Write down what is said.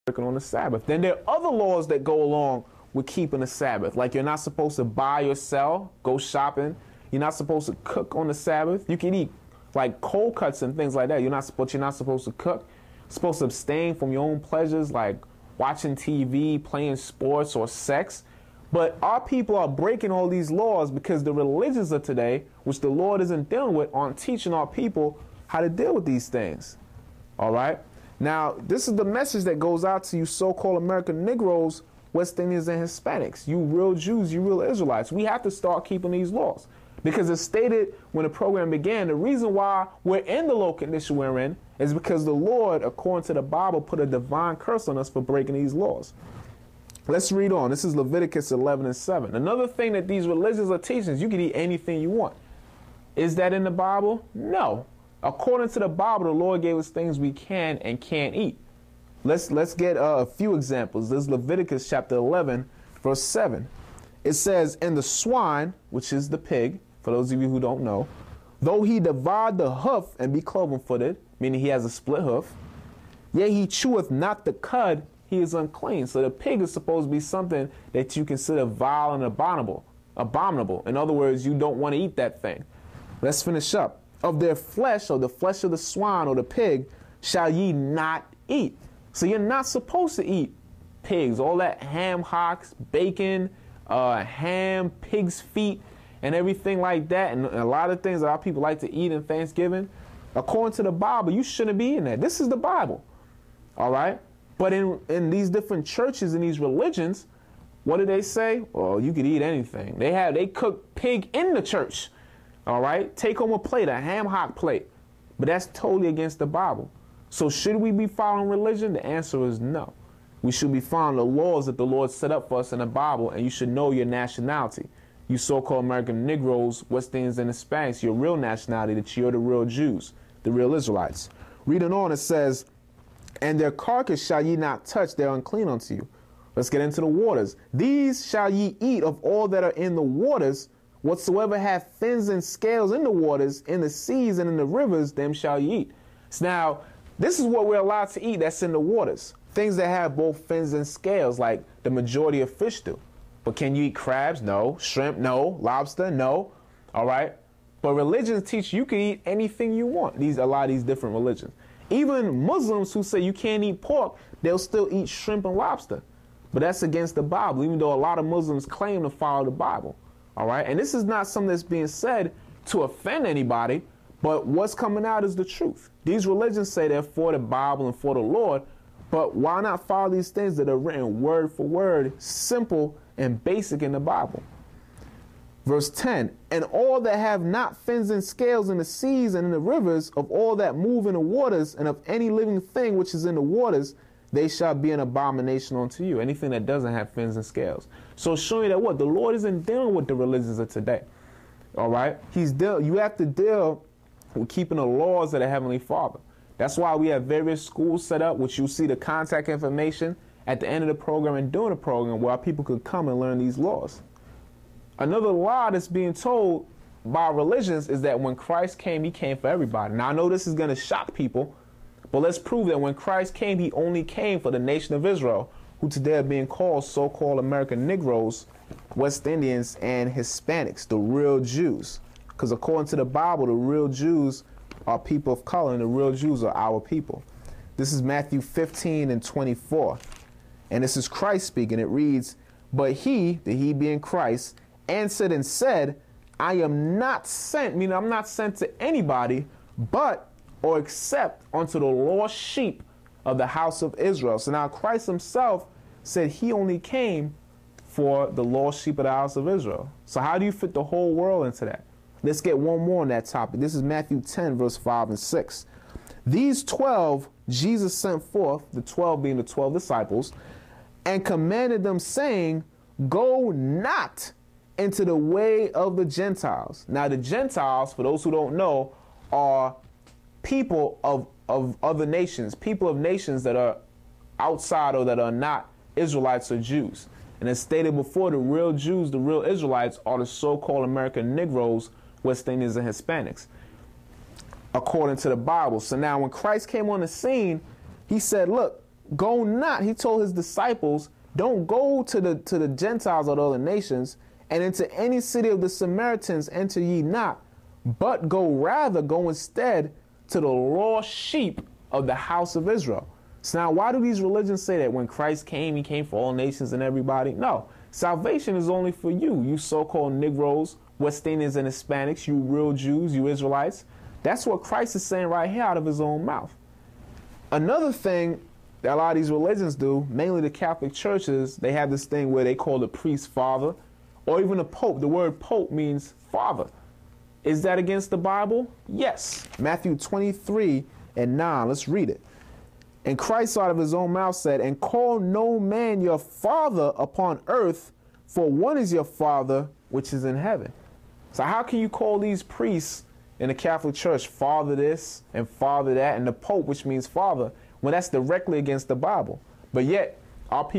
working on the Sabbath. Then there are other laws that go along with keeping the Sabbath. Like you're not supposed to buy or sell, go shopping. You're not supposed to cook on the Sabbath. You can eat like cold cuts and things like that. You're not supposed to cook. You're supposed to abstain from your own pleasures like watching TV, playing sports, or sex. But our people are breaking all these laws because the religions of today, which the Lord isn't dealing with, aren't teaching our people how to deal with these things. All right? Now, this is the message that goes out to you so-called American Negroes, West Indians, and Hispanics. You real Jews, you real Israelites. We have to start keeping these laws. Because as stated when the program began, the reason why we're in the low condition we're in is because the Lord, according to the Bible, put a divine curse on us for breaking these laws. Let's read on. This is Leviticus 11:7. Another thing that these religions are teaching is you can eat anything you want. Is that in the Bible? No. According to the Bible, the Lord gave us things we can and can't eat. Let's get a few examples. This is Leviticus chapter 11, verse 7. It says, "And the swine," which is the pig, for those of you who don't know, "though he divide the hoof and be cloven-footed," meaning he has a split hoof, "yea, he cheweth not the cud, he is unclean." So the pig is supposed to be something that you consider vile and abominable. In other words, you don't want to eat that thing. Let's finish up. "Of their flesh, or the flesh of the swine or the pig, shall ye not eat." So you're not supposed to eat pigs, all that ham hocks, bacon, ham, pig's feet, and everything like that, and a lot of things that our people like to eat in Thanksgiving. According to the Bible, you shouldn't be eating that. This is the Bible. All right? But in these different churches and these religions, what do they say? Well, you could eat anything. They cook pig in the church. All right? Take home a plate, a ham hock plate. But that's totally against the Bible. So should we be following religion? The answer is no. We should be following the laws that the Lord set up for us in the Bible, and you should know your nationality. You so-called American Negroes, West Indians, and Hispanics, your real nationality, that you're the real Jews, the real Israelites. Reading on, it says, "And their carcass shall ye not touch, they are unclean unto you." Let's get into the waters. "These shall ye eat of all that are in the waters, whatsoever hath fins and scales in the waters, in the seas and in the rivers, them shall ye eat." So now, this is what we're allowed to eat that's in the waters. Things that have both fins and scales, like the majority of fish do. But can you eat crabs? No. Shrimp? No. Lobster? No. All right? But religions teach you can eat anything you want. A lot of these different religions. Even Muslims who say you can't eat pork, they'll still eat shrimp and lobster. But that's against the Bible, even though a lot of Muslims claim to follow the Bible. All right? And this is not something that's being said to offend anybody, but what's coming out is the truth. These religions say they're for the Bible and for the Lord, but why not follow these things that are written word for word, simple and basic in the Bible? Verse 10, "And all that have not fins and scales in the seas and in the rivers, of all that move in the waters, and of any living thing which is in the waters, they shall be an abomination unto you." Anything that doesn't have fins and scales. So showing that what? The Lord isn't dealing with the religions of today. All right? You have to deal with keeping the laws of the Heavenly Father. That's why we have various schools set up, which you'll see the contact information at the end of the program and during the program, where our people could come and learn these laws. Another lie that's being told by religions is that when Christ came, he came for everybody. Now, I know this is going to shock people, but let's prove that when Christ came, he only came for the nation of Israel, who today are being called so-called American Negroes, West Indians, and Hispanics, the real Jews. Because according to the Bible, the real Jews are people of color, and the real Jews are our people. This is Matthew 15:24. And this is Christ speaking. It reads, "But he," the he being Christ, "answered and said, I am not sent," meaning I'm not sent to anybody, "but or except unto the lost sheep of the house of Israel." So now Christ himself said he only came for the lost sheep of the house of Israel. So how do you fit the whole world into that? Let's get one more on that topic. This is Matthew 10, verse 5 and 6. "These 12 Jesus sent forth," the 12 being the 12 disciples, "and commanded them, saying, Go not into the way of the Gentiles." Now the Gentiles, for those who don't know, are people of other nations, people of nations that are outside or that are not Israelites or Jews. And as stated before, the real Jews, the real Israelites, are the so-called American Negroes, West Indians, and Hispanics, according to the Bible. So now when Christ came on the scene, he said, look, Go not, he told his disciples, don't go to the Gentiles or the other nations, and into any city of the Samaritans enter ye not, but go instead to the lost sheep of the house of Israel. So now, why do these religions say that when Christ came, he came for all nations and everybody? No, salvation is only for you, you so-called Negroes, West Indians and Hispanics, you real Jews, you Israelites. That's what Christ is saying right here out of his own mouth. Another thing that a lot of these religions do, mainly the Catholic churches, they have this thing where they call the priest father, or even the Pope. The word Pope means father. Is that against the Bible? Yes. Matthew 23:9. Let's read it. And Christ out of his own mouth said, and call no man your father upon earth, for one is your Father which is in heaven. So how can you call these priests in the Catholic Church father this and father that, and the Pope, which means father, when that's directly against the Bible? But yet our people